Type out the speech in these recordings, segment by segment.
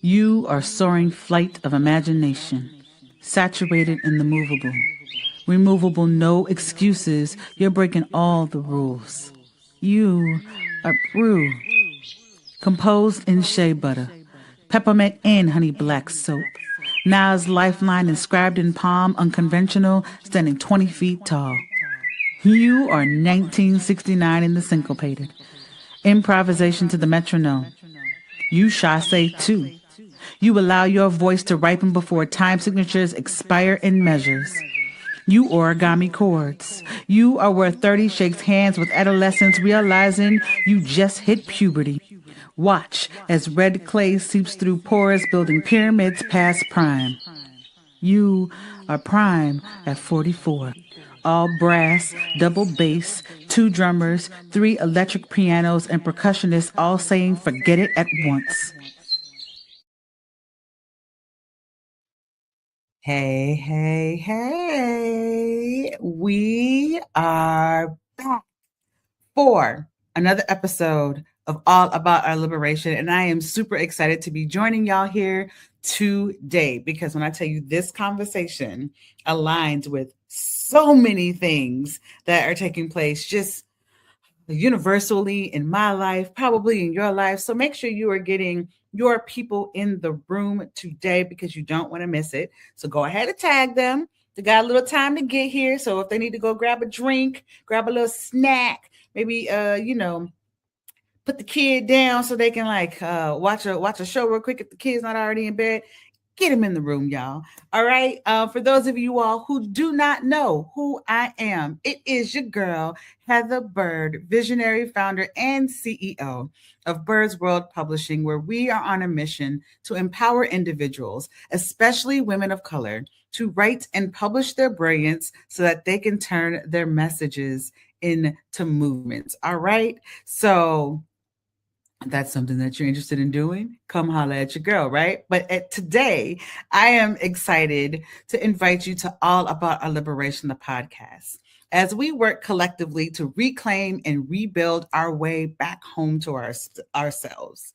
You are soaring flight of imagination, saturated in the movable. Removable, no excuses. You're breaking all the rules. You are brew, composed in shea butter, peppermint and honey black soap. Nas lifeline inscribed in palm, unconventional, standing 20 feet tall. You are 1969 in the syncopated. Improvisation to the metronome. You chasse too. You allow your voice to ripen before time signatures expire in measures. You origami chords. You are where 30 shakes hands with adolescence, realizing you just hit puberty. Watch as red clay seeps through pores, building pyramids past prime. You are prime at 44. All brass, double bass, 2 drummers, 3 electric pianos, and percussionists all saying forget it at once. Hey, hey, hey. We are back for another episode of All About Our Liberation. And I am super excited to be joining y'all here today because when I tell you this conversation aligns with so many things that are taking place just universally in my life, probably in your life. So make sure you are getting your people in the room today because you don't want to miss it. So go ahead and tag them. They got a little time to get here. So if they need to go grab a drink, grab a little snack, maybe put the kid down so they can watch a show real quick if the kid's not already in bed. Get him in the room, y'all. All right. For those of you all who do not know who I am, it is your girl, Heather Bird, visionary founder and CEO of Bird's World Publishing, where we are on a mission to empower individuals, especially women of color, to write and publish their brilliance so that they can turn their messages into movements. All right. So that's something that you're interested in doing, come holla at your girl, right? But today, I am excited to invite you to All About Our Liberation, the podcast, as we work collectively to reclaim and rebuild our way back home to ourselves.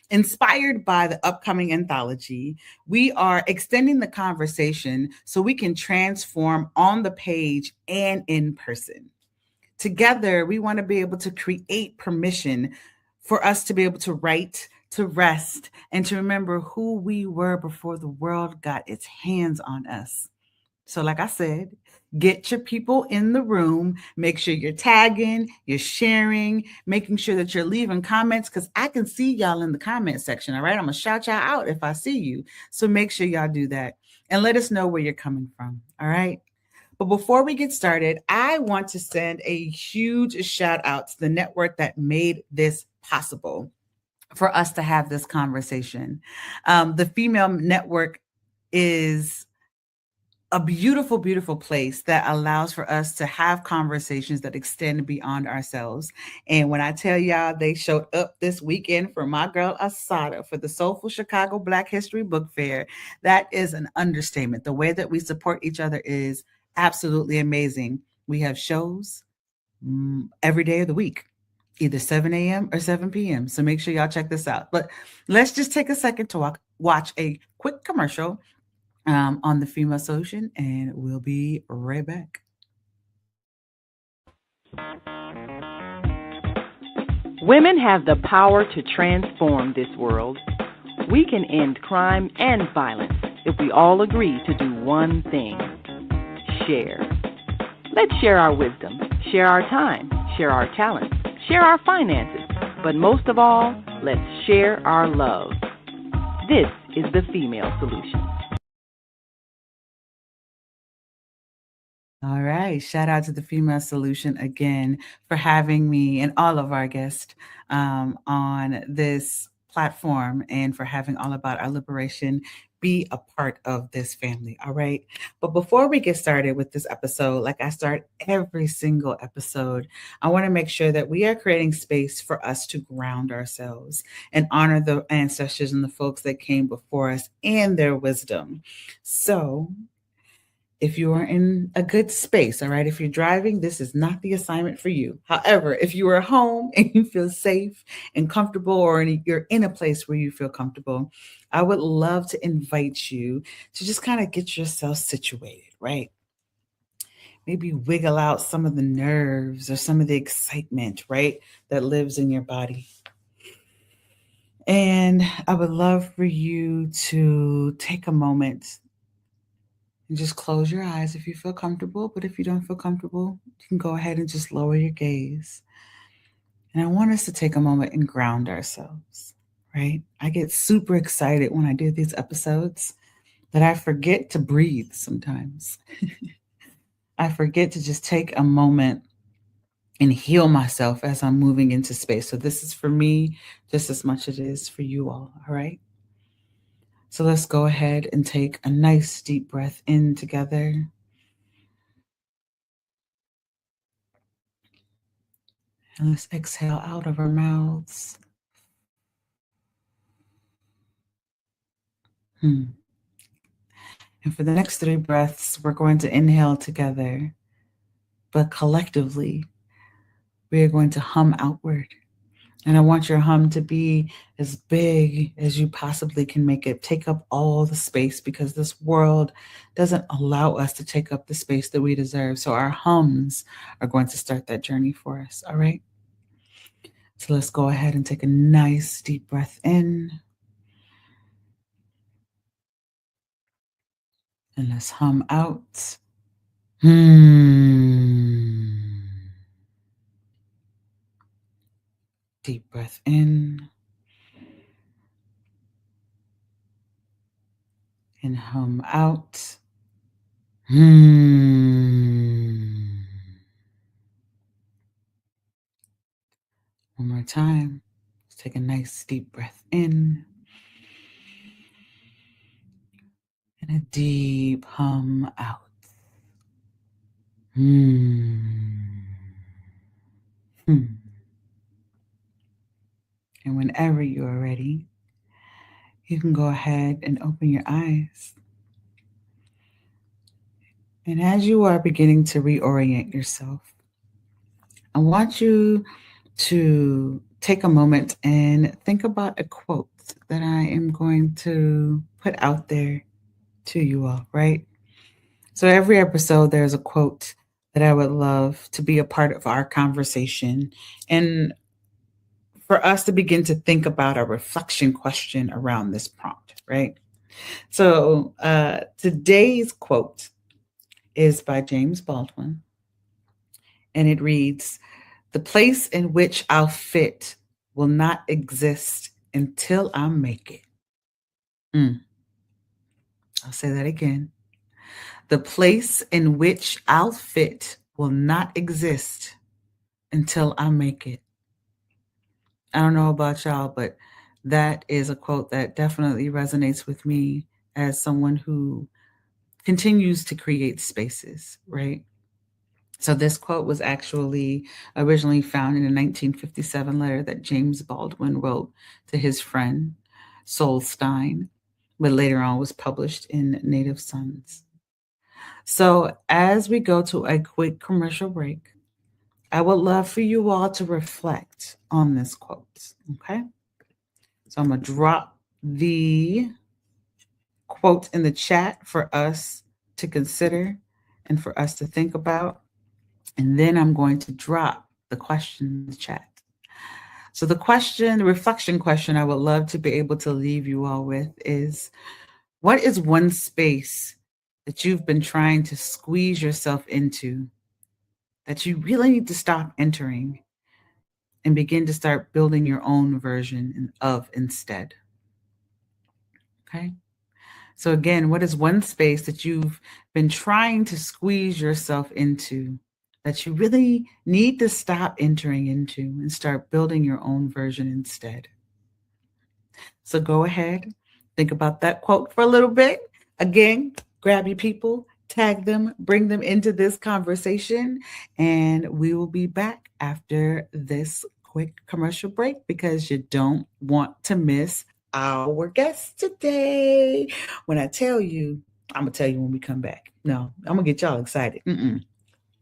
Inspired by the upcoming anthology, we are extending the conversation so we can transform on the page and in person. Together, we want to be able to create permission for us to be able to write, to rest, and to remember who we were before the world got its hands on us. So, like I said, get your people in the room. Make sure you're tagging, you're sharing, making sure that you're leaving comments because I can see y'all in the comment section. All right. I'm going to shout y'all out if I see you. So make sure y'all do that and let us know where you're coming from. All right. But before we get started, I want to send a huge shout out to the network that made this possible for us to have this conversation. The Female Network is a beautiful, beautiful place that allows for us to have conversations that extend beyond ourselves. And when I tell y'all they showed up this weekend for my girl Asada for the Soulful Chicago Black History Book Fair, that is an understatement. The way that we support each other is absolutely amazing. We have shows every day of the week, either 7 a.m. or 7 p.m. So make sure y'all check this out. But let's just take a second to watch a quick commercial on the Female Solution, and we'll be right back. Women have the power to transform this world. We can end crime and violence if we all agree to do one thing: share. Let's share our wisdom, share our time, share our talents, share our finances, but most of all, let's share our love. This is the Female Solution. All right. Shout out to the Female Solution again for having me and all of our guests on this platform and for having All About Our Liberation be a part of this family. All right. But before we get started with this episode, like I start every single episode, I want to make sure that we are creating space for us to ground ourselves and honor the ancestors and the folks that came before us and their wisdom. So if you are in a good space, all right? If you're driving, this is not the assignment for you. However, if you are home and you feel safe and comfortable, or you're in a place where you feel comfortable, I would love to invite you to just kind of get yourself situated, right? Maybe wiggle out some of the nerves or some of the excitement, right, that lives in your body. And I would love for you to take a moment and just close your eyes if you feel comfortable. But if you don't feel comfortable, you can go ahead and just lower your gaze. And I want us to take a moment and ground ourselves, right? I get super excited when I do these episodes that I forget to breathe sometimes. I forget to just take a moment and heal myself as I'm moving into space. So this is for me just as much as it is for you all right? So let's go ahead and take a nice deep breath in together. And let's exhale out of our mouths. And for the next 3 breaths, we're going to inhale together, but collectively, we are going to hum outward. And I want your hum to be as big as you possibly can make it. Take up all the space, because this world doesn't allow us to take up the space that we deserve. So our hums are going to start that journey for us. All right. So let's go ahead and take a nice deep breath in. And let's hum out. Deep breath in. And hum out. One more time. Let's take a nice deep breath in. And a deep hum out. And whenever you are ready, you can go ahead and open your eyes. And as you are beginning to reorient yourself, I want you to take a moment and think about a quote that I am going to put out there to you all, right? So every episode, there's a quote that I would love to be a part of our conversation, and for us to begin to think about a reflection question around this prompt, right? So today's quote is by James Baldwin, and it reads, "The place in which I'll fit will not exist until I make it." I'll say that again. The place in which I'll fit will not exist until I make it. I don't know about y'all, but that is a quote that definitely resonates with me as someone who continues to create spaces, right? So this quote was actually originally found in a 1957 letter that James Baldwin wrote to his friend, Sol Stein, but later on was published in Native Sons. So as we go to a quick commercial break, I would love for you all to reflect on this quote, okay? So I'm going to drop the quote in the chat for us to consider and for us to think about. And then I'm going to drop the question in the chat. So the reflection question I would love to be able to leave you all with is, what is one space that you've been trying to squeeze yourself into that you really need to stop entering and begin to start building your own version of instead? Okay. So again, what is one space that you've been trying to squeeze yourself into that you really need to stop entering into and start building your own version instead? So go ahead, think about that quote for a little bit. Again, grab your people, tag them, bring them into this conversation, and we will be back after this quick commercial break, because you don't want to miss our guest today. When I tell you, I'm going to tell you when we come back. No, I'm gonna get y'all excited.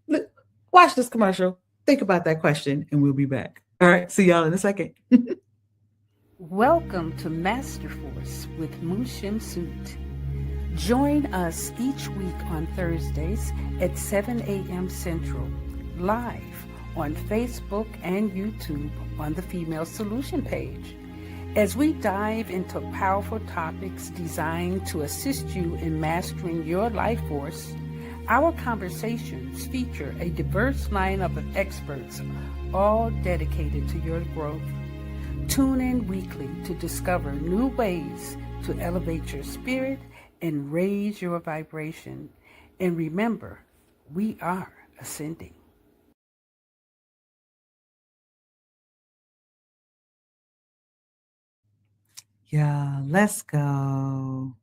Look, watch this commercial. Think about that question, and we'll be back. All right, see y'all in a second. Welcome to Masterforce with Mushim Suit. Join us each week on Thursdays at 7 a.m. Central, live on Facebook and YouTube on the Female Solution page. As we dive into powerful topics designed to assist you in mastering your life force, our conversations feature a diverse lineup of experts, all dedicated to your growth. Tune in weekly to discover new ways to elevate your spirit and raise your vibration. And remember, we are ascending. Yeah, let's go.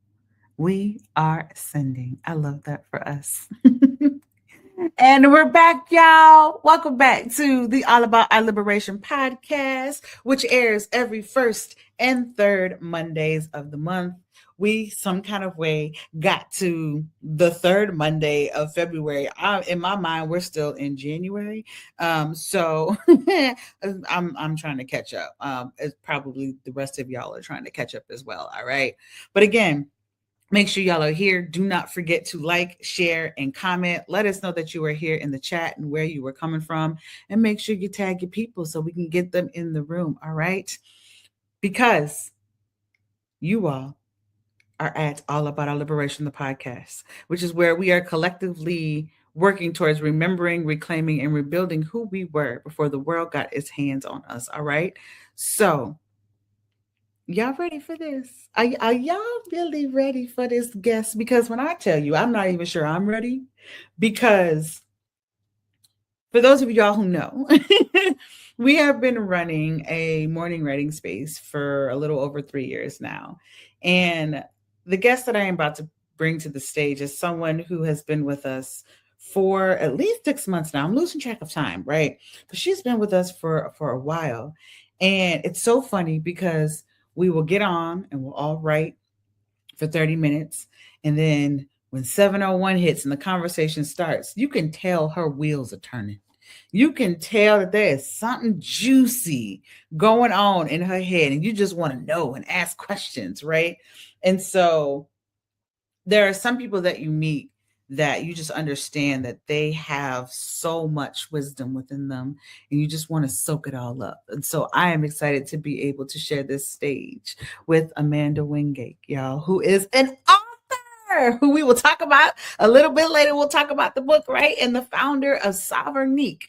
We are ascending. I love that for us. And we're back, y'all. Welcome back to the All About Our Liberation podcast, which airs every first and third Mondays of the month. We, some kind of way, got to the third Monday of February. In my mind, we're still in January. So I'm trying to catch up. It's probably the rest of y'all are trying to catch up as well. All right. But again, make sure y'all are here. Do not forget to like, share, and comment. Let us know that you are here in the chat and where you were coming from. And make sure you tag your people so we can get them in the room. All right. Because you all are at All About Our Liberation, the podcast, which is where we are collectively working towards remembering, reclaiming, and rebuilding who we were before the world got its hands on us. All right. So, y'all ready for this? Are y'all really ready for this guest? Because when I tell you, I'm not even sure I'm ready. Because for those of y'all who know, we have been running a morning writing space for a little over 3 years now. And the guest that I am about to bring to the stage is someone who has been with us for at least 6 months now. I'm losing track of time, right? But she's been with us for a while. And it's so funny because we will get on and we'll all write for 30 minutes. And then when 7:01 hits and the conversation starts, you can tell her wheels are turning. You can tell that there is something juicy going on in her head, and you just want to know and ask questions, right? And so there are some people that you meet that you just understand that they have so much wisdom within them, and you just want to soak it all up. And so I am excited to be able to share this stage with Amanda Wingate, y'all, who is an author who we will talk about a little bit later. We'll talk about the book, right? And the founder of Sovereignique,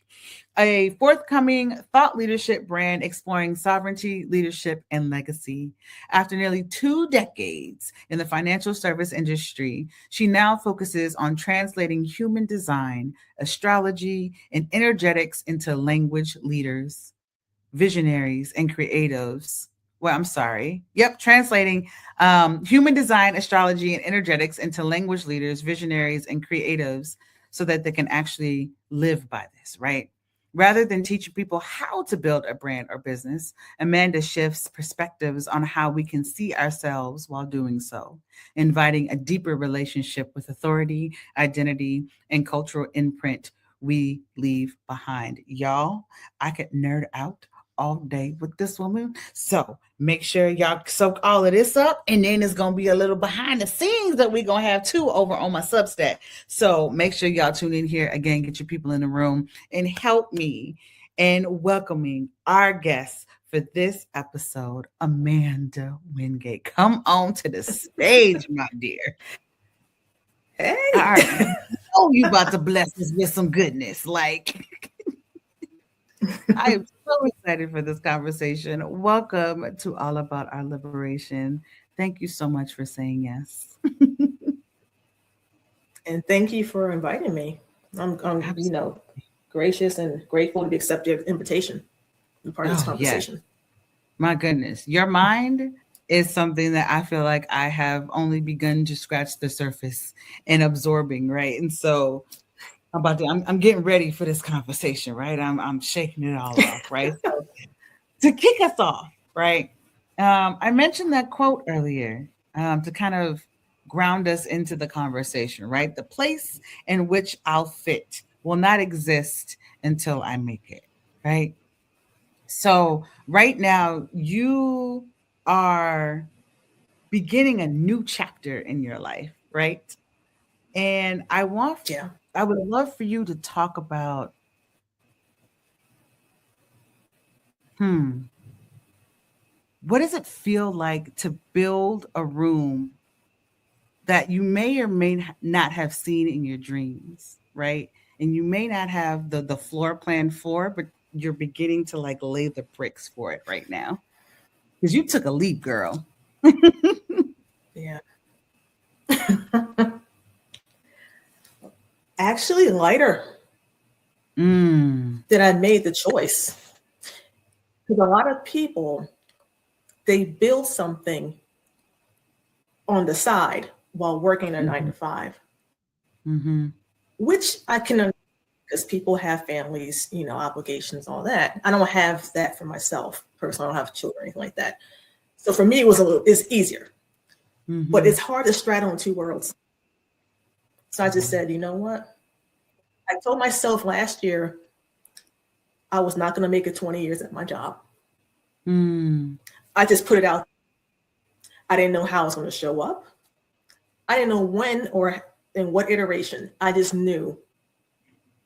a forthcoming thought leadership brand exploring sovereignty, leadership, and legacy. After nearly 2 decades in the financial service industry, she now focuses on translating human design, astrology, and energetics into language leaders, visionaries, and creatives. Well, I'm sorry. Yep, translating human design, astrology, and energetics into language leaders, visionaries, and creatives so that they can actually live by this, right? Rather than teaching people how to build a brand or business, Amanda shifts perspectives on how we can see ourselves while doing so, inviting a deeper relationship with authority, identity, and cultural imprint we leave behind. Y'all, I could nerd out all day with this woman. So make sure y'all soak all of this up. And then it's going to be a little behind the scenes that we're going to have too over on my Substack. So make sure y'all tune in here again, get your people in the room and help me in welcoming our guest for this episode, Amanda Wingate. Come on to the stage, my dear. Hey. All right. Oh, you about to bless us with some goodness. Like, I am so excited for this conversation. Welcome to All About Our Liberation. Thank you so much for saying yes. And thank you for inviting me. I'm gracious and grateful to be accepted your invitation to be part of this conversation. Yes. My goodness. Your mind is something that I feel like I have only begun to scratch the surface and absorbing, right? And so I'm getting ready for this conversation, right? I'm shaking it all off, right? So, to kick us off, right? I mentioned that quote earlier to kind of ground us into the conversation, right? The place in which I'll fit will not exist until I make it, right? So right now you are beginning a new chapter in your life, right? And Yeah. I would love for you to talk about, hmm, what does it feel like to build a room that you may or may not have seen in your dreams, right? And you may not have the floor plan for, but you're beginning to like lay the bricks for it right now. Because you took a leap, girl. Yeah. Actually, lighter Mm. that I made the choice. Because a lot of people, they build something on the side while working a 9 to 5, Mm-hmm. which I can understand because people have families, obligations, all that. I don't have that for myself personally. I don't have children or anything like that. So for me, it's easier, but it's hard to straddle in two worlds. So I just said, you know what? I told myself last year I was not going to make it 20 years at my job. Mm. I just put it out. I didn't know how I was going to show up. I didn't know when or in what iteration. I just knew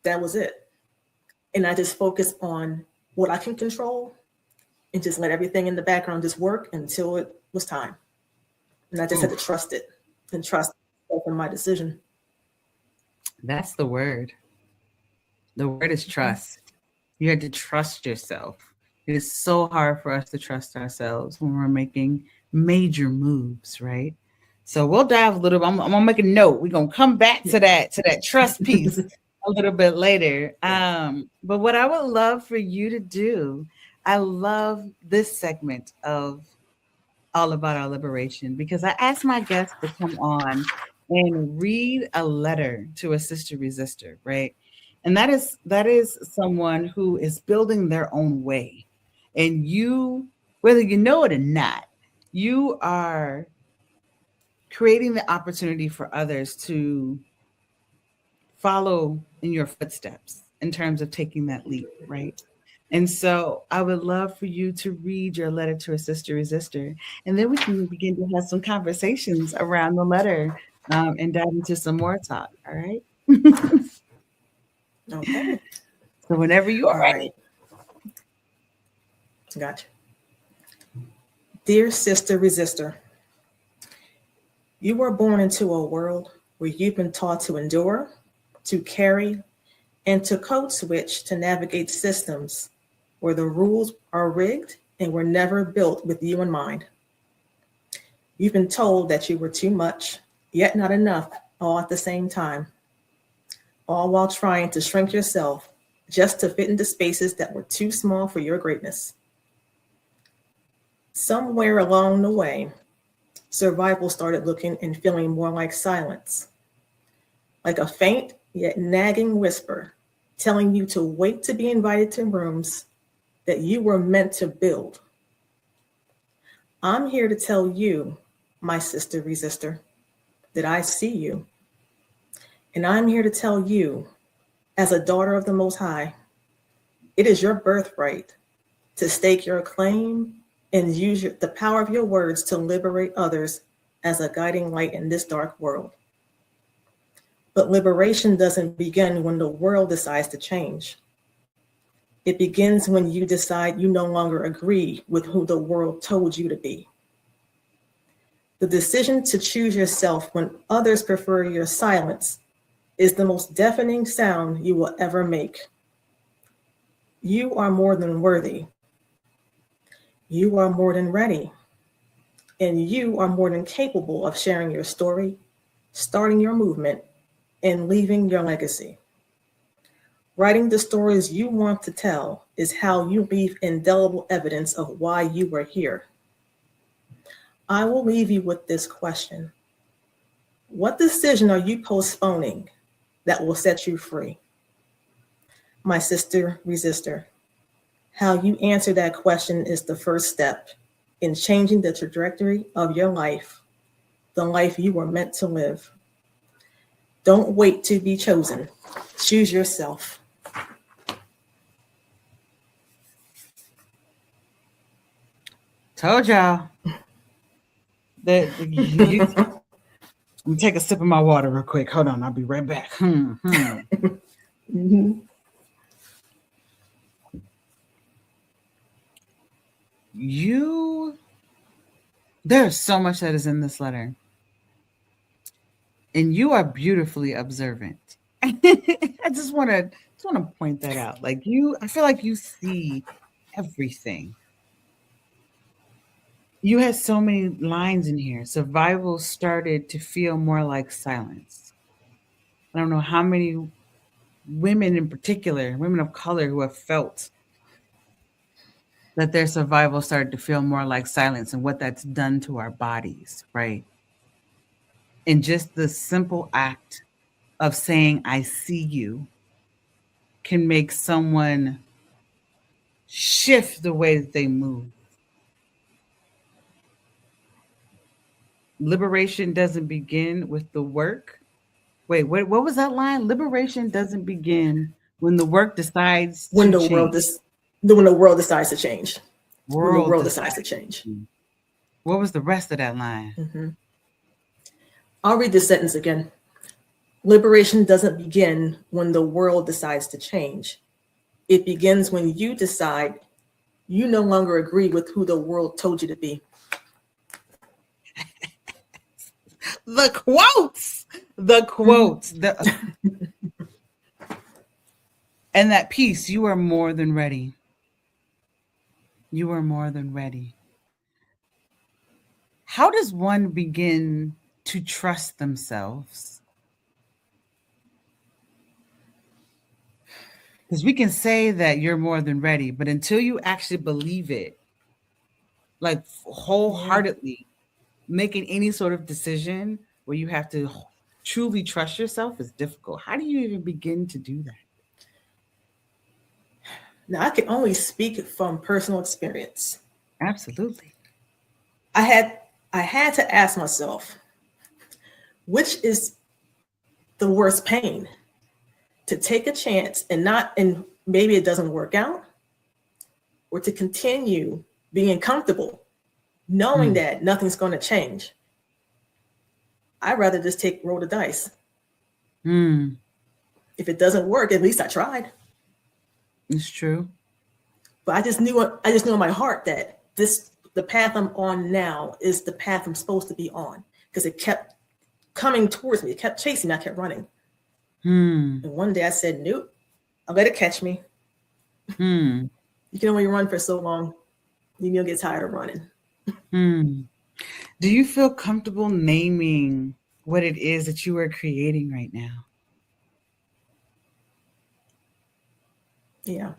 that was it. And I just focused on what I can control and just let everything in the background just work until it was time. And I just had to trust it and trust myself in my decision. That's the word. The word is trust. You had to trust yourself. It is so hard for us to trust ourselves when we're making major moves, right? So we'll dive a little. I'm gonna make a note. We're gonna come back to that trust piece a little bit later. But what I would love for you to do, I love this segment of All About Our Liberation because I asked my guests to come on and read a letter to a sister resistor, right? And that is someone who is building their own way. And you, whether you know it or not, you are creating the opportunity for others to follow in your footsteps in terms of taking that leap, right? And so I would love for you to read your letter to a sister resistor, and then we can begin to have some conversations around the letter and dive into some more talk. All right. Okay. So whenever you are All ready. right. Gotcha. Dear Sister Resistor, you were born into a world where you've been taught to endure, to carry, and to code switch to navigate systems where the rules are rigged and were never built with you in mind. You've been told that you were too much, yet not enough, all at the same time, all while trying to shrink yourself just to fit into spaces that were too small for your greatness. Somewhere along the way, survival started looking and feeling more like silence, like a faint yet nagging whisper telling you to wait to be invited to rooms that you were meant to build. I'm here to tell you, my sister resistor, that I see you. And I'm here to tell you, as a daughter of the Most High, it is your birthright to stake your claim and use the power of your words to liberate others as a guiding light in this dark world. But liberation doesn't begin when the world decides to change. It begins when you decide you no longer agree with who the world told you to be. The decision to choose yourself when others prefer your silence is the most deafening sound you will ever make. You are more than worthy. You are more than ready. And you are more than capable of sharing your story, starting your movement, and leaving your legacy. Writing the stories you want to tell is how you leave indelible evidence of why you were here. I will leave you with this question. What decision are you postponing that will set you free? My sister resistor, how you answer that question is the first step in changing the trajectory of your life the life you were meant to live. Don't wait to be chosen. Choose yourself. Told y'all. Let me take a sip of my water real quick. Hold on, I'll be right back. Mm-hmm. There's so much that is in this letter. And you are beautifully observant. I just want to point that out. Like I feel like you see everything. You had so many lines in here. Survival started to feel more like silence. I don't know how many women in particular, women of color, who have felt that their survival started to feel more like silence and what that's done to our bodies, right? And just the simple act of saying, I see you, can make someone shift the way that they move. Liberation doesn't begin with the work. Wait, what was that line? Liberation doesn't begin when the work decides When to the world change. when the world decides to change. When the world decides decides to change. What was the rest of that line? Mm-hmm. I'll read this sentence again. Liberation doesn't begin when the world decides to change. It begins when you decide you no longer agree with who the world told you to be. The quotes. And that piece, you are more than ready. You are more than ready. How does one begin to trust themselves? Because we can say that you're more than ready, but until you actually believe it, like wholeheartedly, making any sort of decision where you have to truly trust yourself is difficult. How do you even begin to do that? Now, I can only speak from personal experience. Absolutely. I had to ask myself, which is the worst pain? To take a chance and maybe it doesn't work out, or to continue being comfortable, knowing that nothing's going to change. I'd rather just roll the dice. If it doesn't work, at least I tried. It's true. But I just knew in my heart that the path I'm on now is the path I'm supposed to be on, because it kept coming towards me. It kept chasing me. I kept running. And one day I said, nope, I'll let it catch me. You can only run for so long. You'll get tired of running. Do you feel comfortable naming what it is that you are creating right now? Yeah.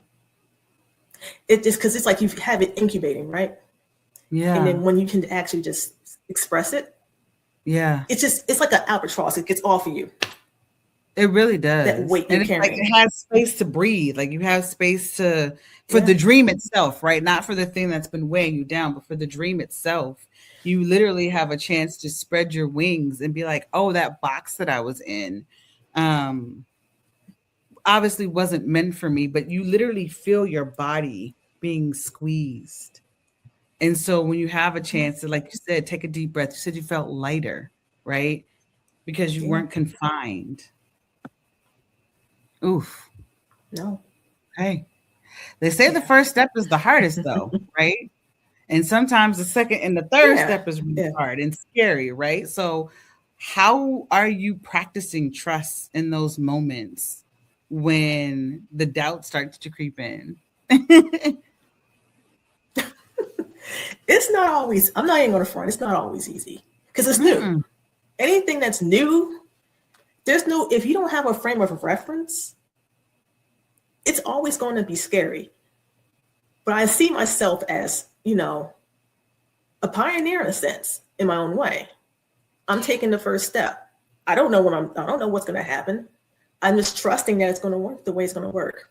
It just, because it's like you have it incubating, right? Yeah. And then when you can actually just express it, it's like an albatross. It gets off of you. It really does. That weight and you're carrying. Like it has space to breathe. Like you have space for the dream itself, right? Not for the thing that's been weighing you down, but for the dream itself. You literally have a chance to spread your wings and be like, oh, that box that I was in obviously wasn't meant for me, but you literally feel your body being squeezed. And so when you have a chance to, like you said, take a deep breath, you said you felt lighter, right? Because you weren't confined. Oof. No. Hey, they say the first step is the hardest though, right? And sometimes the second and the third step is really hard and scary, right? So how are you practicing trust in those moments when the doubt starts to creep in? It's not always, I'm not even going to front, it's not always easy because it's new. Anything that's new, if you don't have a frame of reference, it's always going to be scary. But I see myself as, a pioneer in a sense, in my own way. I'm taking the first step. I don't know what's going to happen. I'm just trusting that it's going to work the way it's going to work.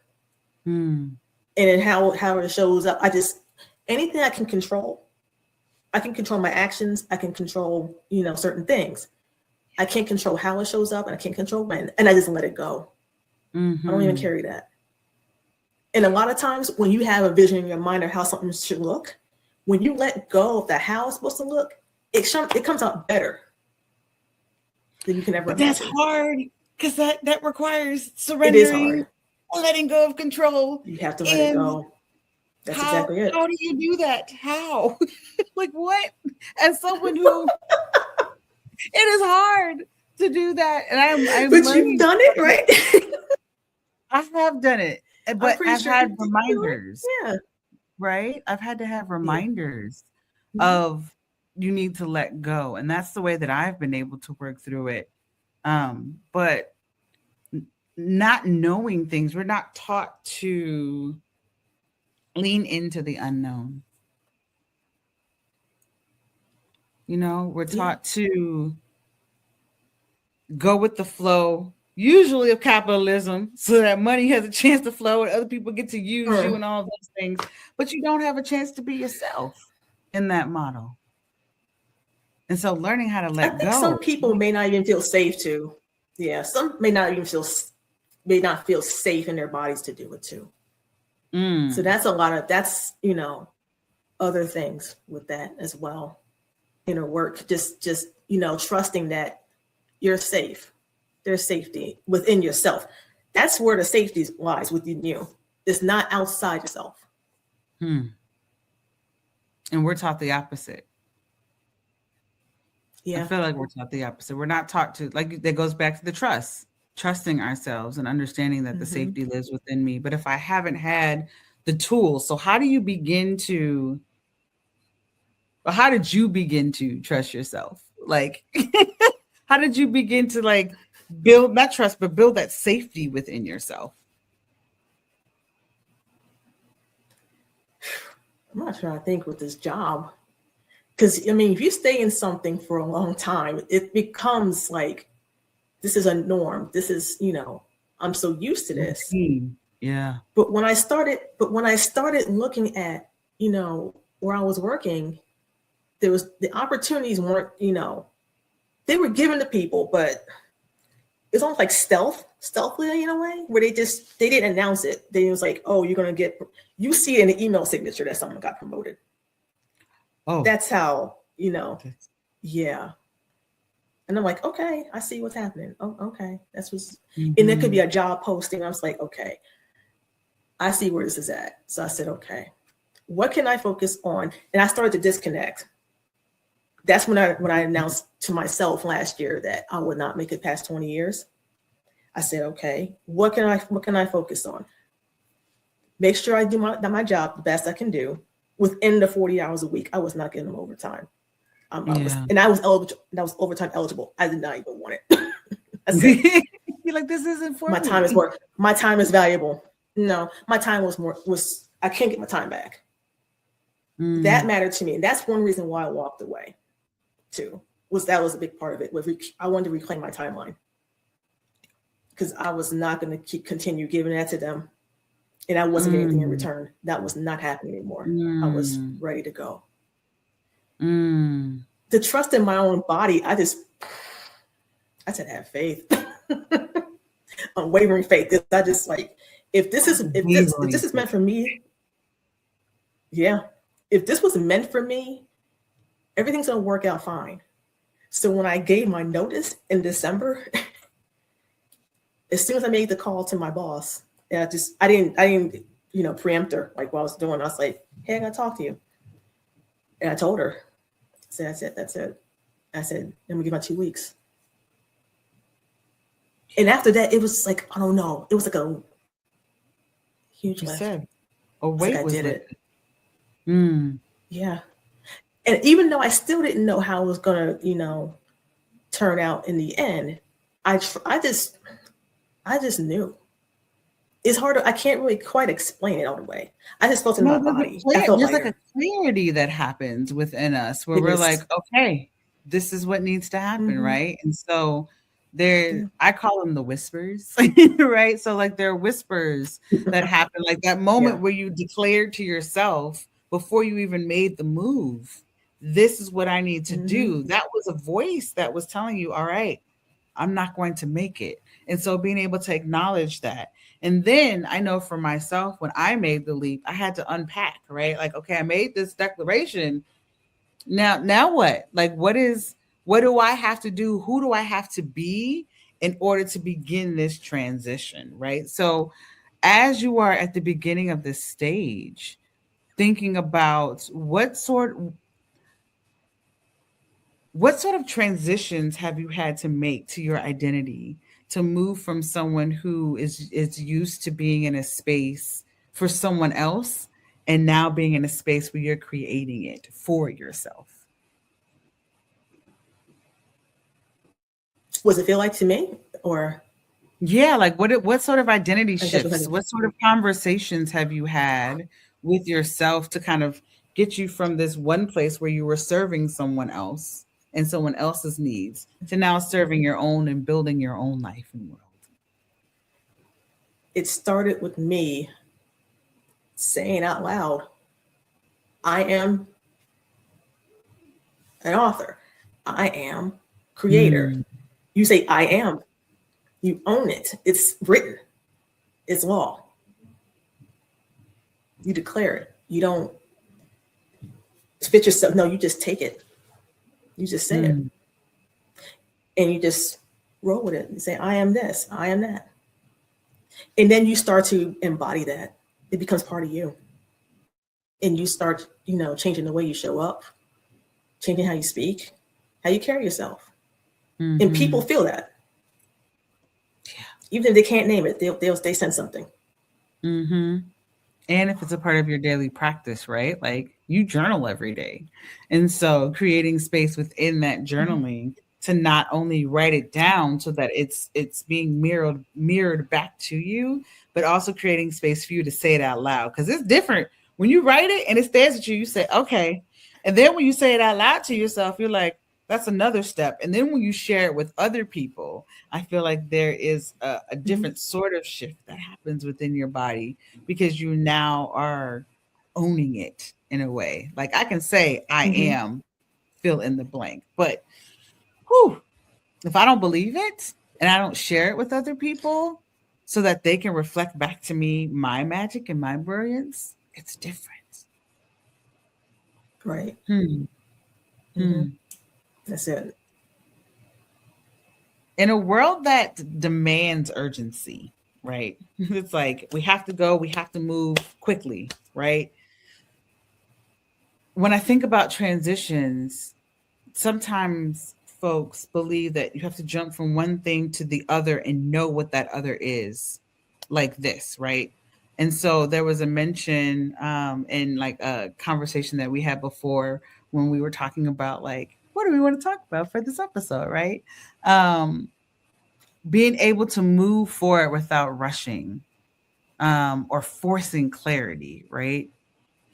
And then how it shows up, anything I can control, I can control my actions. I can control, certain things. I can't control how it shows up, and I can't control when, and I just let it go. I don't even carry that. And a lot of times when you have a vision in your mind of how something should look, when you let go of the how it's supposed to look, it comes out better than you can ever imagine. That's hard because that requires surrendering. It is hard. Letting go of control. You have to let it go. That's exactly it. How do you do that? How? Like what? As someone who, it is hard to do that, and I'm but you've done it, right? I have done it, but I've had reminders. Yeah. Right? I've had to have reminders of you need to let go, and that's the way that I've been able to work through it. But not knowing things, we're not taught to lean into the unknown. We're taught to go with the flow, usually of capitalism, so that money has a chance to flow and other people get to use you and all of those things. But you don't have a chance to be yourself in that model. And so learning how to let go. Some people may not even feel safe to. Yeah, some may not feel safe in their bodies to do it too. So that's other things with that as well. Inner work, just trusting that you're safe. There's safety within yourself. That's where the safety lies within you. It's not outside yourself. And we're taught the opposite. Yeah. I feel like we're taught the opposite. We're not taught to, like, that goes back to the trusting ourselves and understanding that the safety lives within me. But if I haven't had the tools, so how did you begin to trust yourself? Like, how did you begin to build, not trust, but build that safety within yourself? I'm not trying to think with this job. Because, if you stay in something for a long time, it becomes like, this is a norm. This is, I'm so used to this. Yeah. But when I started looking at, where I was working, the opportunities weren't, they were given to people, but it's almost like stealthily in a way, where they didn't announce it. They was like, oh, you're going to you see in the email signature that someone got promoted. Oh, that's how, yeah. And I'm like, okay, I see what's happening. Oh, okay. That's what's, and there could be a job posting. I was like, okay, I see where this is at. So I said, okay, what can I focus on? And I started to disconnect. That's when I announced to myself last year that I would not make it past 20 years. I said, okay, what can I focus on? Make sure I do my job the best I can do. Within the 40 hours a week, I was not getting them overtime. I was overtime eligible. I did not even want it. I said, you're like, this isn't for my me. time is work. My time is valuable. No, my time was I can't get my time back. That mattered to me. And that's one reason why I walked away too. That was a big part of it. I wanted to reclaim my timeline. Because I was not going to continue giving that to them. And I wasn't getting anything in return. That was not happening anymore. I was ready to go. The trust in my own body, I said, have faith. Unwavering faith. I just if this is meant for me, yeah. If this was meant for me, everything's gonna work out fine. So when I gave my notice in December, as soon as I made the call to my boss, and I didn't preempt her like what I was doing. I was like, hey, I gotta talk to you. And I told her, I said, that's it. I said, let me give my 2 weeks. And after that, it was like, I don't know. It was like a huge lift. A weight was did it. Yeah. And even though I still didn't know how it was gonna, turn out in the end, I just knew. It's hard. I can't really quite explain it all the way. I just felt in my body. There's like a clarity that happens within us where we're like, okay, this is what needs to happen, right? And so I call them the whispers, right? So there are whispers that happen, like that moment where you declared to yourself before you even made the move this is what I need to do. That was a voice that was telling you, all right, I'm not going to make it. And so being able to acknowledge that. And then I know for myself, when I made the leap, I had to unpack, right? Like, okay, I made this declaration. Now what? Like, what do I have to do? Who do I have to be in order to begin this transition, right? So as you are at the beginning of this stage, thinking about what sort of transitions have you had to make to your identity to move from someone who is used to being in a space for someone else and now being in a space where you're creating it for yourself? What does it feel like to me? Or yeah, like what sort of identity shifts, what sort of conversations have you had with yourself to kind of get you from this one place where you were serving someone else and someone else's needs to now serving your own and building your own life and world? It started with me saying out loud, I am an author. I am creator. You say, I am. You own it. It's written. It's law. You declare it. You don't fit yourself. No, you just take it. You just say it. And you just roll with it and say, I am this. I am that. And then you start to embody that. It becomes part of you. And you start, changing the way you show up, changing how you speak, how you carry yourself. And people feel that. Yeah. Even if they can't name it, they sense something. And if it's a part of your daily practice, right? Like you journal every day. And so creating space within that journaling to not only write it down so that it's being mirrored back to you, but also creating space for you to say it out loud. Because it's different. When you write it and it stares at you, you say, okay. And then when you say it out loud to yourself, you're like, that's another step. And then when you share it with other people, I feel like there is a different sort of shift that happens within your body because you now are owning it in a way. Like I can say, I am, fill in the blank. But if I don't believe it and I don't share it with other people so that they can reflect back to me my magic and my brilliance, it's different. Right. That's it. In a world that demands urgency, right? It's like we have to go, we have to move quickly, right? When I think about transitions, sometimes folks believe that you have to jump from one thing to the other and know what that other is, like this, right? And so there was a mention in like a conversation that we had before when we were talking about like, what do we want to talk about for this episode, right? Being able to move forward without rushing or forcing clarity, right?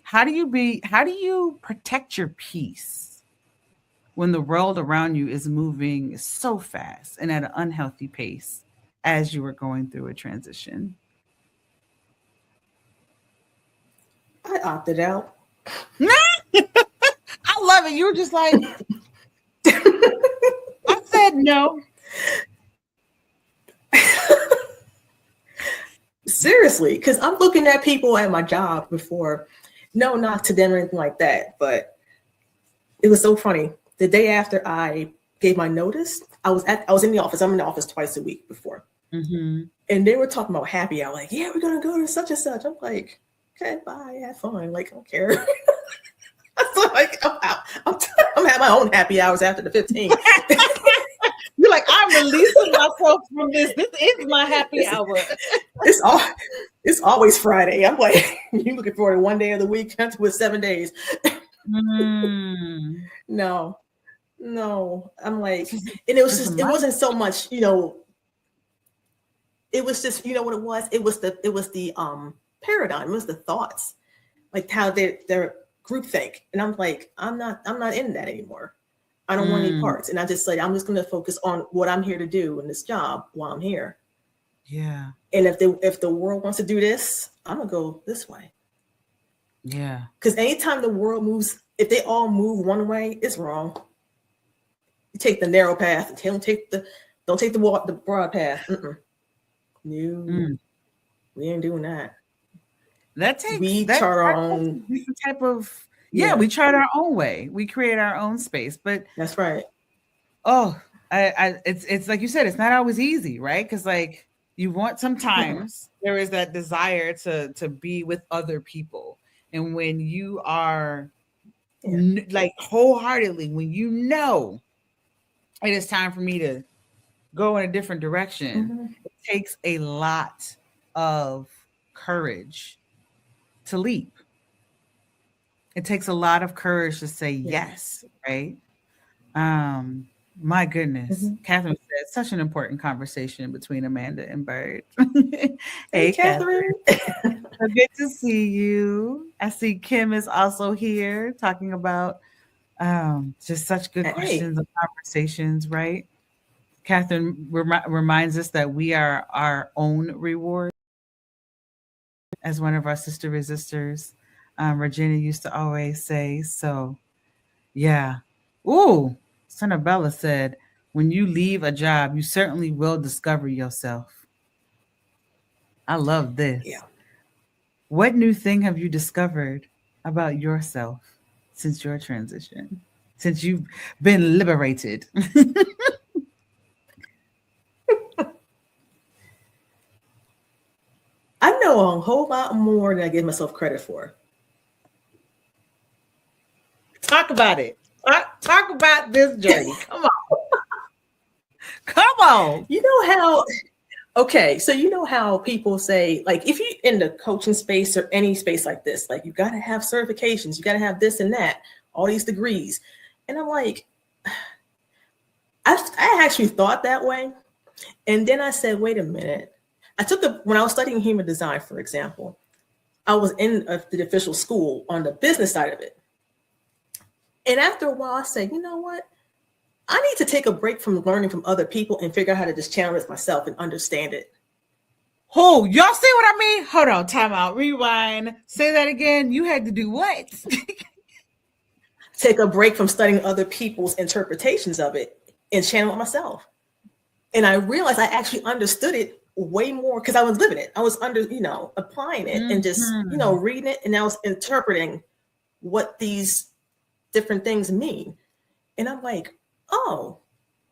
How do you protect your peace when the world around you is moving so fast and at an unhealthy pace as you were going through a transition? I opted out. I love it. You were just like, I said no. Seriously, because I'm looking at people at my job before. No, not to them or anything like that. But it was so funny. The day after I gave my notice, I was in the office. I'm in the office twice a week before. And they were talking about happy hour. Like, yeah, we're going to go to such and such. I'm like, okay, bye. Have fun. Like, I don't care. So like, I'm having my own happy hours after the 15th. You're like, I'm releasing myself from this. This is my happy hour. It's always Friday. I'm like, you looking forward to one day of the week with 7 days. No. I'm like, and it wasn't so much, it was just, you know what it was? It was the paradigm. It was the thoughts, like how they're groupthink. And I'm like, I'm not in that anymore. I don't want any parts. And I just said, I'm just going to focus on what I'm here to do in this job while I'm here. Yeah. And if the world wants to do this, I'm going to go this way. Yeah. Because anytime the world moves, if they all move one way, it's wrong. You take the narrow path. Don't take the broad path. No, we ain't doing that. We chart our own different type of yeah. We chart our own way. We create our own space. But that's right. It's like you said, it's not always easy, right? Because like you want sometimes there is that desire to be with other people, and when you are like wholeheartedly, when you know it is time for me to go in a different direction, it takes a lot of courage to leap. It takes a lot of courage to say yes, right? My goodness. Catherine said such an important conversation between Amanda and Bird. Hey, Catherine. So good to see you. I see Kim is also here talking about just such good questions and conversations, right? Catherine reminds us that we are our own reward. As one of our sister resistors, Regina used to always say. So, yeah. Ooh, Sonabella said, when you leave a job, you certainly will discover yourself. I love this. Yeah. What new thing have you discovered about yourself since your transition? Since you've been liberated? I know a whole lot more than I give myself credit for. Talk about it. Talk about this journey. Come on. Come on. You know how, okay, so you know how people say, like, if you're in the coaching space or any space like this, like, you got to have certifications, you got to have this and that, all these degrees. And I'm like, I actually thought that way. And then I said, wait a minute. When I was studying human design, for example, I was in the official school on the business side of it. And after a while, I said, you know what? I need to take a break from learning from other people and figure out how to just channel it myself and understand it. Oh, y'all see what I mean? Hold on, time out, rewind. Say that again. You had to do what? Take a break from studying other people's interpretations of it and channel it myself. And I realized I actually understood it way more because I was living it. I was applying it and just, reading it. And I was interpreting what these different things mean. And I'm like, oh,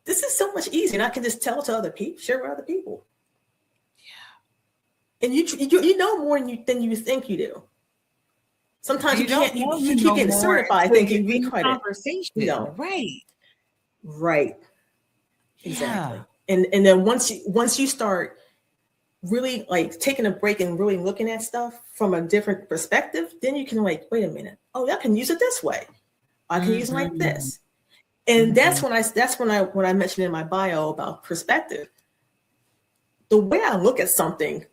this is so much easier. And I can just tell to other people, share with other people. Yeah. And you know more than you think you do. Sometimes you can't, you keep getting certified thinking you be quite a conversation. Right. Exactly. Yeah. And then once you start really like taking a break and really looking at stuff from a different perspective, then you can like, wait a minute. Oh, I can use it this way. I can use it like this. And that's when I mentioned in my bio about perspective. The way I look at something,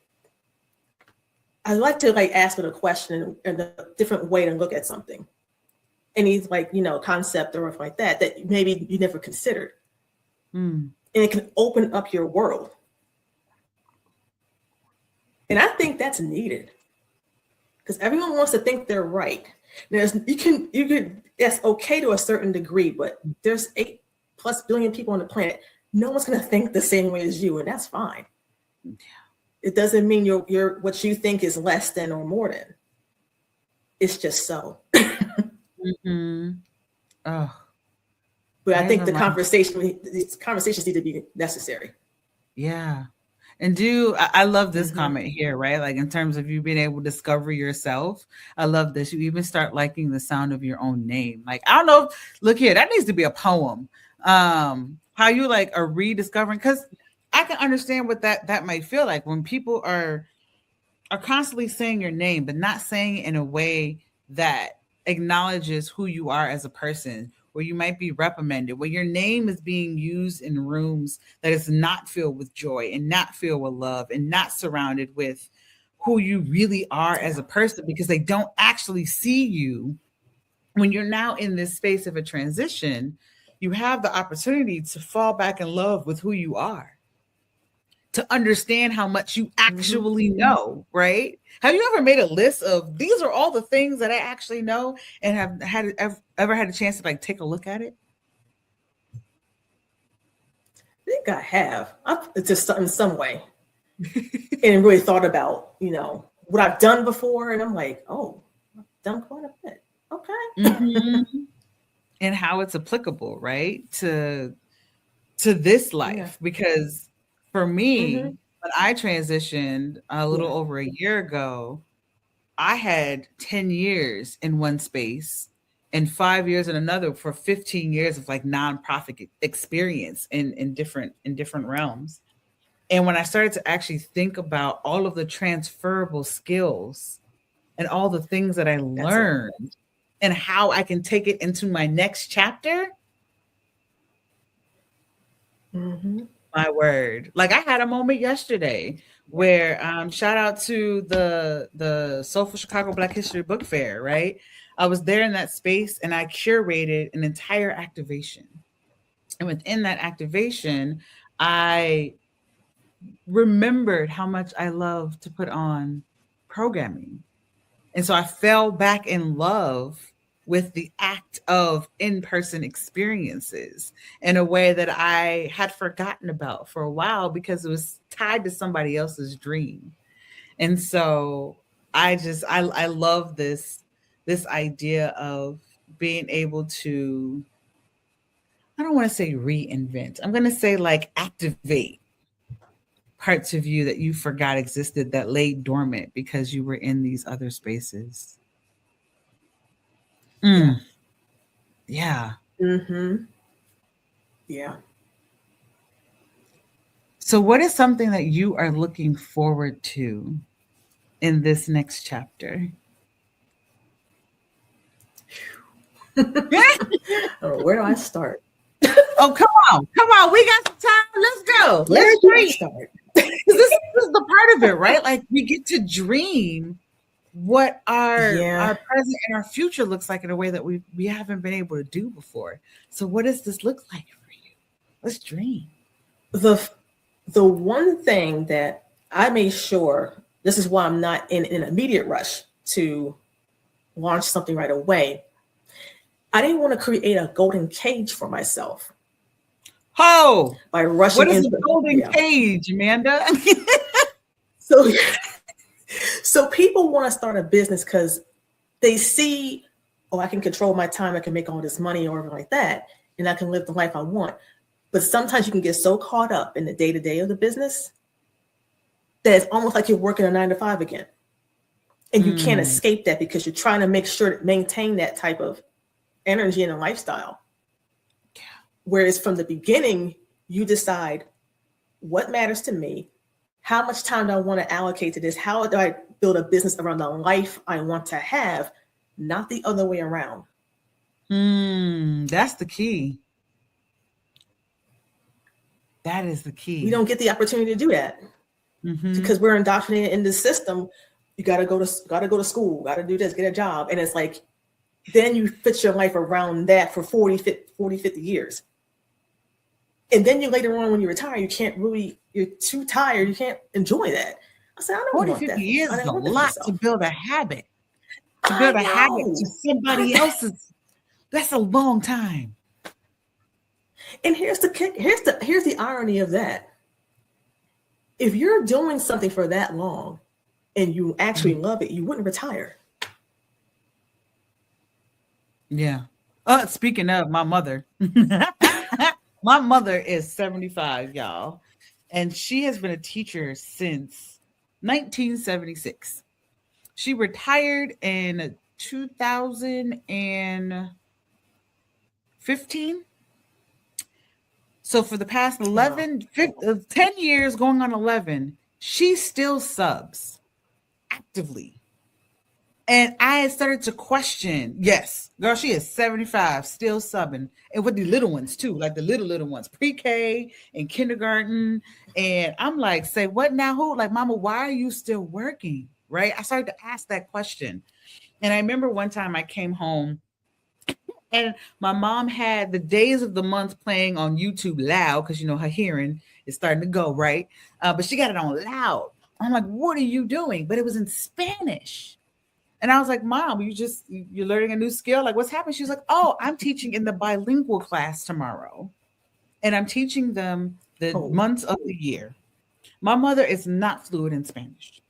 I like to like ask it a question and a different way to look at something. Any like, concept or something like that maybe you never considered. And it can open up your world. And I think that's needed because everyone wants to think they're right. You can that's okay to a certain degree, but there's 8+ billion people on the planet. No one's going to think the same way as you, and that's fine. Yeah. It doesn't mean you're what you think is less than or more than. It's just so. Oh. But I think these conversations need to be necessary. Yeah. And I love this comment here, right? Like in terms of you being able to discover yourself. I love this. You even start liking the sound of your own name. Like, I don't know. Look here, that needs to be a poem. How you like are rediscovering, because I can understand what that might feel like when people are constantly saying your name, but not saying it in a way that acknowledges who you are as a person, where you might be reprimanded, where your name is being used in rooms that is not filled with joy and not filled with love and not surrounded with who you really are as a person, because they don't actually see you. When you're now in this space of a transition, you have the opportunity to fall back in love with who you are, to understand how much you actually know, right? Have you ever made a list of these are all the things that I actually know, and have ever had a chance to like take a look at it? I think I have. I've just in some way, and really thought about, what I've done before, and I'm like, oh, I've done quite a bit. Okay. And how it's applicable, right, to this life. Because for me, when I transitioned a little over a year ago, I had 10 years in one space and 5 years in another, for 15 years of like nonprofit experience in different realms. And when I started to actually think about all of the transferable skills and all the things that I learned and how I can take it into my next chapter, my word. Like I had a moment yesterday where shout out to the Soulful Chicago Black History Book Fair, right? I was there in that space and I curated an entire activation. And within that activation, I remembered how much I love to put on programming. And so I fell back in love with the act of in-person experiences in a way that I had forgotten about for a while because it was tied to somebody else's dream. And so I love this idea of being able to, I don't want to say reinvent. I'm going to say like activate parts of you that you forgot existed, that lay dormant because you were in these other spaces. Yeah. Yeah. So what is something that you are looking forward to in this next chapter? Where do I start? Oh, come on. We got some time. Let's go. Let's dream. Start. This is the part of it, right? Like we get to dream what our present and our future looks like in a way that we haven't been able to do before. So what does this look like for you? Let's dream. The one thing that I made sure, this is why I'm not in an immediate rush to launch something right away. I didn't want to create a golden cage for myself. Oh, by rushing. What is the golden cage, Amanda? So people want to start a business because they see, oh, I can control my time, I can make all this money or like that, and I can live the life I want. But sometimes you can get so caught up in the day-to-day of the business that it's almost like you're working a 9-to-5 again. And you can't escape that because you're trying to make sure to maintain that type of energy and a lifestyle. Yeah. Whereas from the beginning, you decide what matters to me, how much time do I want to allocate to this, how do I build a business around the life I want to have, not the other way around. That's the key. That is the key. We don't get the opportunity to do that because we're indoctrinated in this system. You got to go to school, got to do this, get a job. And it's like, then you fit your life around that for 40, 50 years. And then you later on when you retire, you're too tired. You can't enjoy that. I said, I don't 40, want 50 that. years is a lot to build a habit. To build a habit to somebody else's. That's a long time. And here's the kick. Here's the irony of that. If you're doing something for that long and you actually love it, you wouldn't retire. Yeah. Speaking of my mother, my mother is 75, y'all, and she has been a teacher since 1976. She retired in 2015. So for the past 10 years, going on 11, she still subs actively. And I had started to question, yes, girl, she is 75, still subbing. And with the little ones too, like the little ones, pre-K and kindergarten. And I'm like, say what now? Who? Like, mama, why are you still working? Right? I started to ask that question. And I remember one time I came home And my mom had the days of the month playing on YouTube loud because her hearing is starting to go, right? But she got it on loud. I'm like, what are you doing? But it was in Spanish. And I was like, Mom, you're learning a new skill. Like, what's happening? She's like, oh, I'm teaching in the bilingual class tomorrow. And I'm teaching them the months of the year. My mother is not fluent in Spanish.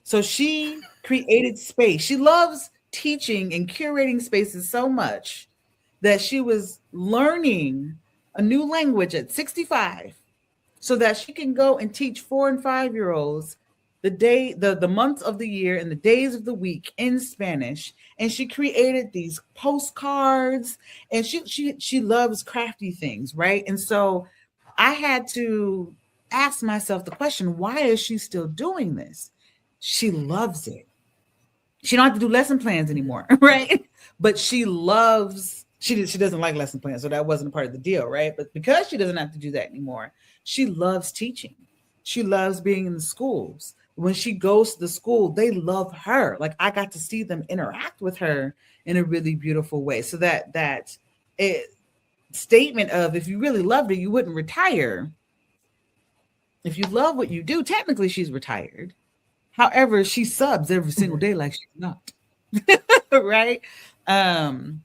So she created space. She loves teaching and curating spaces so much that she was learning a new language at 65 so that she can go and teach 4 and 5-year-olds the months of the year and the days of the week in Spanish. And she created these postcards, and she loves crafty things, right? And so I had to ask myself the question, why is she still doing this? She loves it. She don't have to do lesson plans anymore, right? But she doesn't like lesson plans, so that wasn't a part of the deal, right? But because she doesn't have to do that anymore, she loves teaching. She loves being in the schools. When she goes to the school, they love her. Like, I got to see them interact with her in a really beautiful way. So that statement of, if you really loved her, you wouldn't retire. If you love what you do, technically she's retired. However, she subs every single day like she's not. Right? And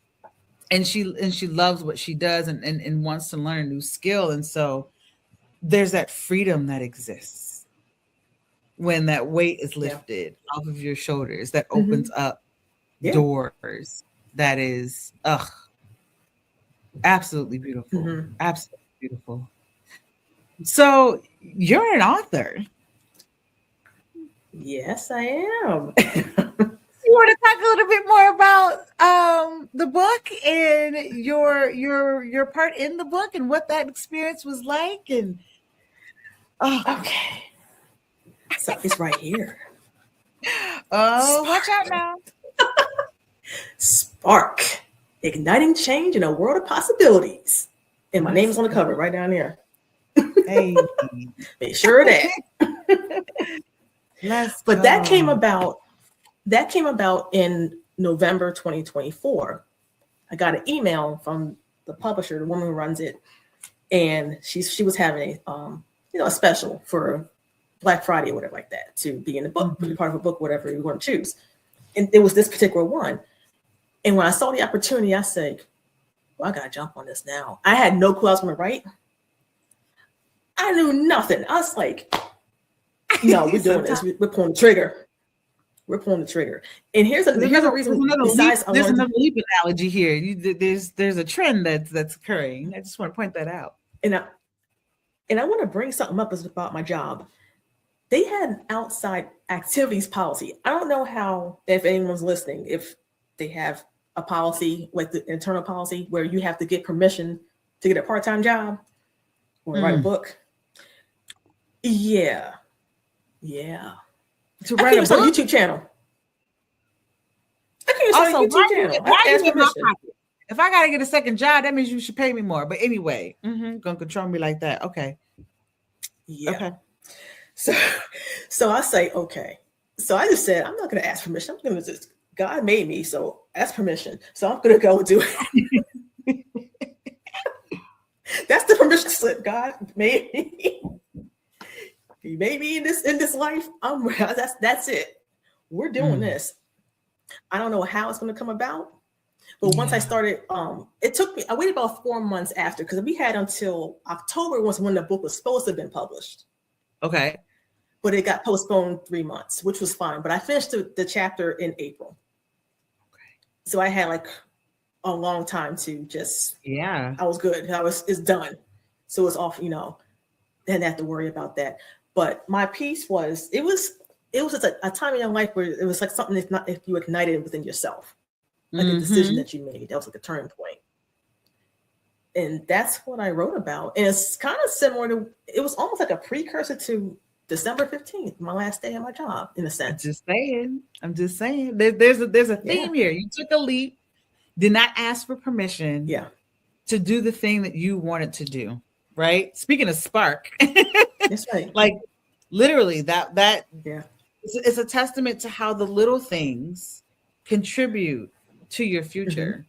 she loves what she does and wants to learn a new skill. And so there's that freedom that exists when that weight is lifted off of your shoulders, that opens up doors. That is absolutely beautiful. Absolutely beautiful. So you're an author. Yes, I am. You want to talk a little bit more about the book and your part in the book and what that experience was like? And okay, so it's right here. Oh, watch out now! Spark, igniting change in a world of possibilities. And my name is on the cover right down there. Hey, make sure of that. But that came about in November 2024. I got an email from the publisher, the woman who runs it, and she was having a special for Black Friday or whatever like that, to be in the book, be part of a book, whatever you want to choose. And it was this particular one. And when I saw the opportunity, I said, well, I gotta jump on this now. I had no clue I was gonna write. I knew nothing. I was like, no, we're doing this. We're pulling the trigger. We're pulling the trigger. And here's a reason. There's another leap analogy here. There's a trend that's occurring. I just want to point that out. And I want to bring something up about my job. They had an outside activities policy. I don't know how, if anyone's listening, if they have a policy, like the internal policy, where you have to get permission to get a part-time job or write a book. Yeah. To write a book? YouTube channel. I can't start a YouTube channel. Why are you in my pocket? If I got to get a second job, that means you should pay me more. But anyway, gonna control me like that. Okay. Yeah. Okay. So I say, okay. So I just said, I'm not going to ask permission. I'm going to just, God made me, so ask permission. So I'm going to go do it. That's the permission slip. God made me. He made me in this life. That's it. We're doing this. I don't know how it's going to come about. But once I started, it took me, I waited about 4 months after, because we had until October was when the book was supposed to have been published. Okay. But it got postponed 3 months, which was fine. But I finished the chapter in April. Okay. So I had like a long time to just, I was good. It's done. So it's off, didn't have to worry about that. But my piece was, it was just a time in your life where it was like something if you ignited within yourself, like a decision that you made. That was like a turning point. And that's what I wrote about. And it's kind of similar to, it was almost like a precursor to December 15th, my last day at my job, in a sense. I'm just saying. There's a theme here. You took a leap, did not ask for permission to do the thing that you wanted to do, right? Speaking of spark. That's right. Like literally that it's a testament to how the little things contribute to your future.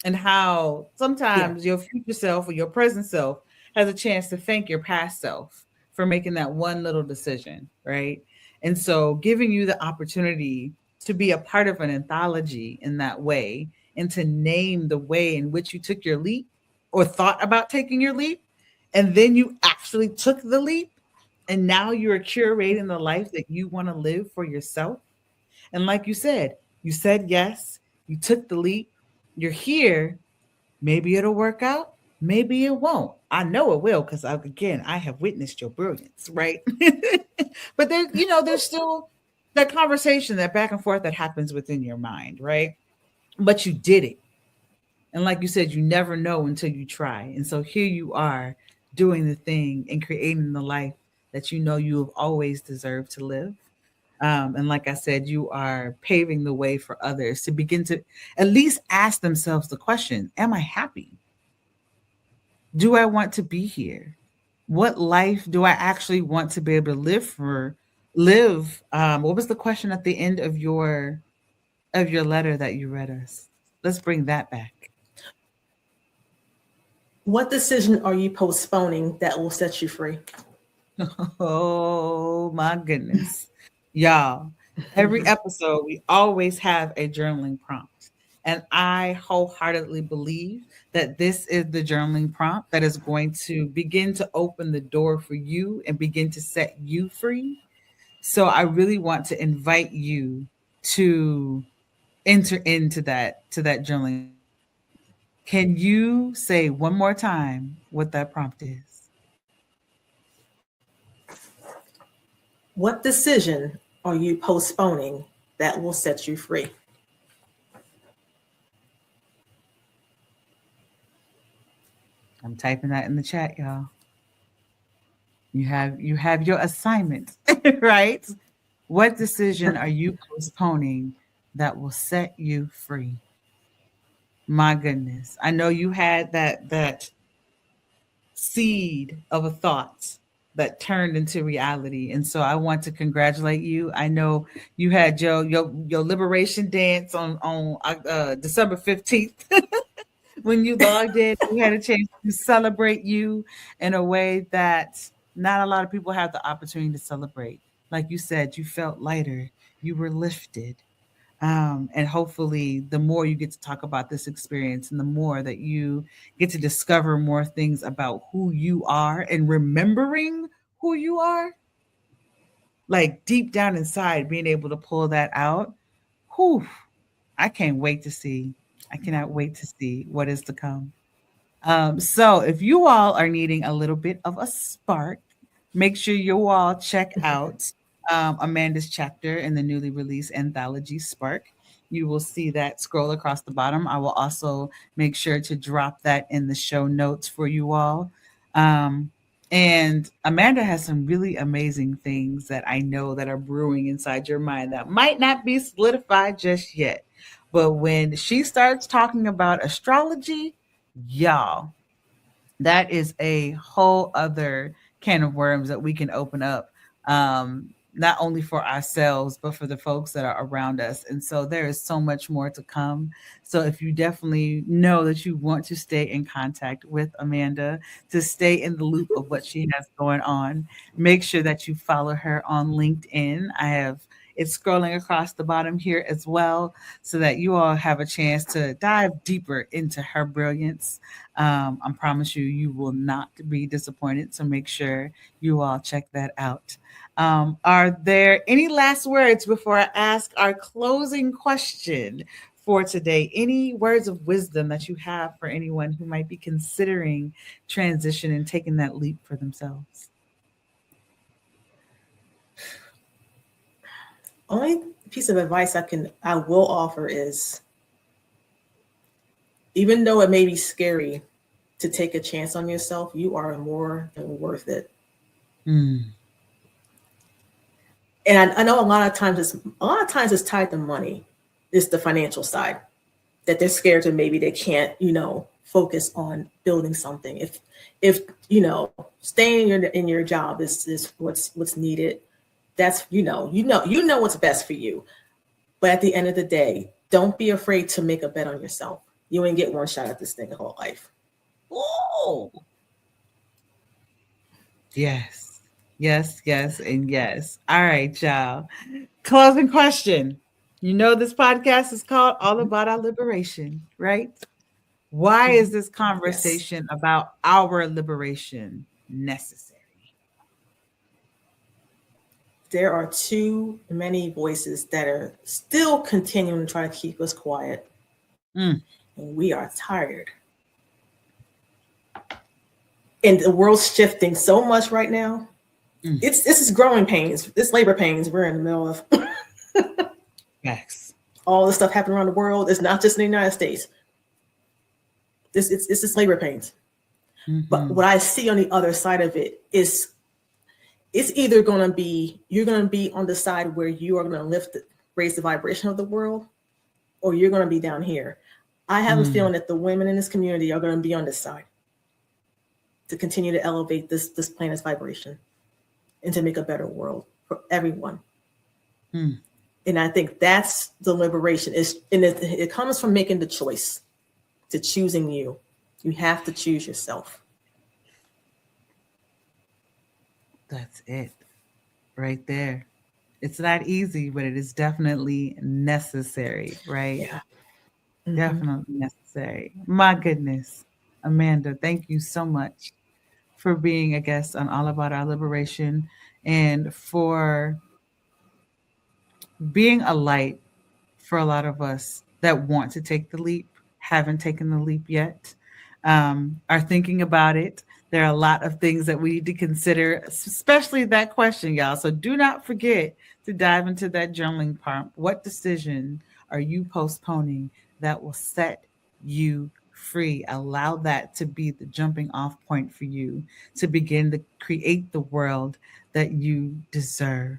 and how sometimes your future self or your present self has a chance to thank your past self for making that one little decision, right? And so giving you the opportunity to be a part of an anthology in that way and to name the way in which you took your leap or thought about taking your leap, and then you actually took the leap, and now you're curating the life that you want to live for yourself. And like you said yes, you took the leap, you're here. Maybe it'll work out, maybe it won't. I know it will because again, I have witnessed your brilliance, right? But there, there's still that conversation, that back and forth that happens within your mind, right? But you did it. And like you said, you never know until you try. And so here you are doing the thing and creating the life that you know you have always deserved to live. And like I said, you are paving the way for others to begin to at least ask themselves the question, am I happy? Do I want to be here? What life do I actually want to be able to live? What was the question at the end of your letter that you read us? Let's bring that back. What decision are you postponing that will set you free? Oh my goodness. Y'all, every episode we always have a journaling prompt. And I wholeheartedly believe that this is the journaling prompt that is going to begin to open the door for you and begin to set you free. So I really want to invite you to enter into that journaling. Can you say one more time what that prompt is? What decision are you postponing that will set you free? I'm typing that in the chat, y'all. You have your assignment, right? What decision are you postponing that will set you free? My goodness. I know you had that seed of a thought that turned into reality. And so I want to congratulate you. I know you had your liberation dance on December 15th. When you logged in, we had a chance to celebrate you in a way that not a lot of people have the opportunity to celebrate. Like you said, you felt lighter, you were lifted. And hopefully, the more you get to talk about this experience and the more that you get to discover more things about who you are and remembering who you are, like deep down inside, being able to pull that out. Whew, I can't wait to see. I cannot wait to see what is to come. So if you all are needing a little bit of a spark, make sure you all check out Amanda's chapter in the newly released anthology Spark. You will see that scroll across the bottom. I will also make sure to drop that in the show notes for you all. And Amanda has some really amazing things that I know that are brewing inside your mind that might not be solidified just yet. But when she starts talking about astrology, y'all, that is a whole other can of worms that we can open up, not only for ourselves, but for the folks that are around us. And so there is so much more to come. So if you definitely know that you want to stay in contact with Amanda, to stay in the loop of what she has going on, make sure that you follow her on LinkedIn. I have it's scrolling across the bottom here as well, so that you all have a chance to dive deeper into her brilliance. I promise you, you will not be disappointed. So make sure you all check that out. Are there any last words before I ask our closing question for today? Any words of wisdom that you have for anyone who might be considering transition and taking that leap for themselves? Only piece of advice I will offer is, even though it may be scary to take a chance on yourself, you are more than worth it. And I know a lot of times it's tied to money. It's the financial side that they're scared to, maybe they can't, focus on building something. If staying in your job is what's needed, that's you know what's best for you. But at the end of the day, don't be afraid to make a bet on yourself. You ain't get one shot at this thing your whole life. Oh, yes, yes, yes, and yes. All right, y'all. Closing question. You know, this podcast is called All About Our Liberation, right? Why is this Yes. conversation about our liberation necessary? There are too many voices that are still continuing to try to keep us quiet. Mm. And we are tired. And the world's shifting so much right now. This is growing pains. This labor pains we're in the middle of. Facts. All this stuff happening around the world. It's not just in the United States. This is labor pains. But what I see on the other side of it is it's either going to be, you're going to be on the side where you are going to raise the vibration of the world, or you're going to be down here. I have a feeling that the women in this community are going to be on this side to continue to elevate this planet's vibration and to make a better world for everyone. And I think that's the liberation. It comes from making the choice, to choosing you. You have to choose yourself. That's it right there. It's not easy, but it is definitely necessary, right? Yeah. Definitely necessary. My goodness. Amanda, thank you so much for being a guest on All About Our Liberation and for being a light for a lot of us that want to take the leap, haven't taken the leap yet, are thinking about it. There are a lot of things that we need to consider, especially that question, y'all. So do not forget to dive into that journaling prompt. What decision are you postponing that will set you free? Allow that to be the jumping off point for you to begin to create the world that you deserve.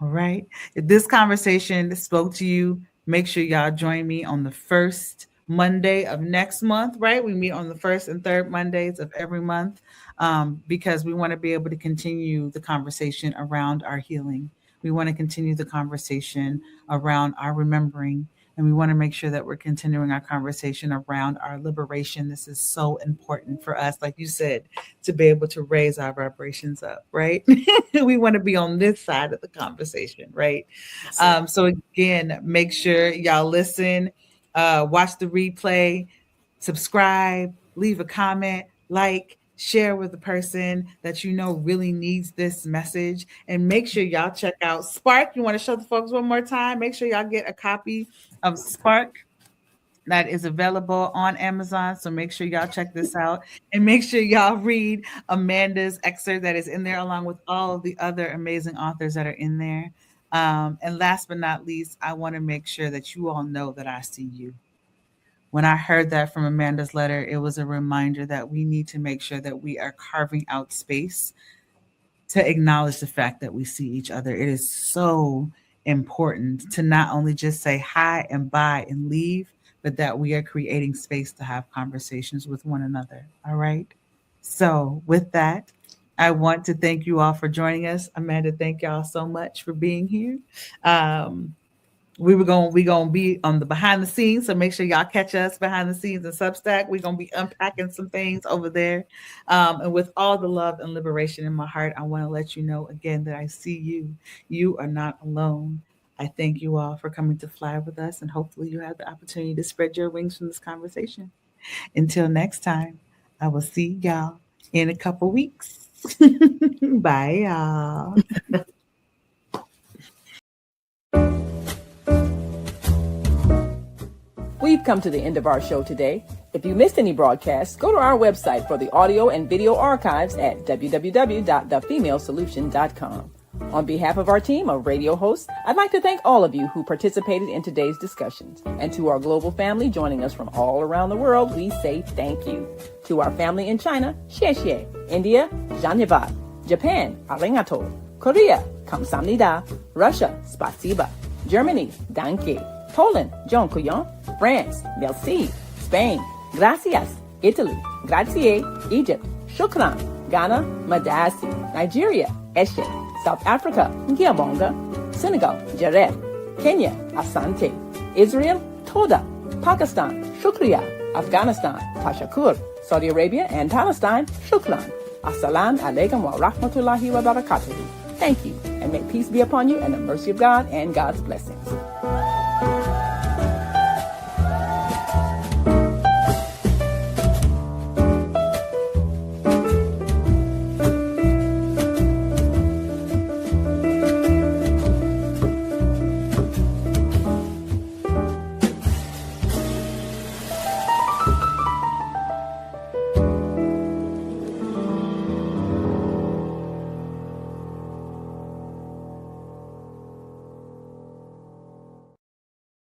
All right. If this conversation spoke to you, make sure y'all join me on the first Monday of next month, right? We meet on the first and third Mondays of every month because we want to be able to continue the conversation around our healing. We want to continue the conversation around our remembering. And we want to make sure that we're continuing our conversation around our liberation. This is so important for us, like you said, to be able to raise our vibrations up, right? We want to be on this side of the conversation, right? So again, make sure y'all listen, watch the replay, subscribe, leave a comment, like, share with the person that you know really needs this message, and make sure y'all check out Spark. You want to show the folks one more time? Make sure y'all get a copy of Spark that is available on Amazon. So make sure y'all check this out, and make sure y'all read Amanda's excerpt that is in there, along with all of the other amazing authors that are in there. And last but not least, I want to make sure that you all know that I see you. When I heard that from Amanda's letter, it was a reminder that we need to make sure that we are carving out space to acknowledge the fact that we see each other. It is so important to not only just say hi and bye and leave, but that we are creating space to have conversations with one another. All right. So with that, I want to thank you all for joining us. Amanda, thank y'all so much for being here. We gonna be on the behind the scenes, so make sure y'all catch us behind the scenes in Substack. We're gonna be unpacking some things over there, and with all the love and liberation in my heart, I want to let you know again that I see you. You are not alone. I thank you all for coming to fly with us, and hopefully you have the opportunity to spread your wings from this conversation. Until next time, I will see y'all in a couple weeks. Bye, y'all. We've come to the end of our show today. If you missed any broadcasts, go to our website for the audio and video archives at www.thefemalesolution.com. On behalf of our team of radio hosts, I'd like to thank all of you who participated in today's discussions. And to our global family joining us from all around the world, we say thank you. To our family in China, xie xie. India, dhanyavad. Japan, arigato. Korea, kamsamnida. Russia, spasiba. Germany, danke. Poland, dziękuję. France, merci. Spain, gracias. Italy, grazie. Egypt, shukran. Ghana, madasi. Nigeria, eshe. South Africa, ngiyabonga. Senegal, jaref. Kenya, asante. Israel, toda. Pakistan, Shukriya. Afghanistan, Tashakur. Saudi Arabia and Palestine, Shukran. Assalamu alaikum wa rahmatullahi wa barakatuhu. Thank you, and may peace be upon you and the mercy of God and God's blessings.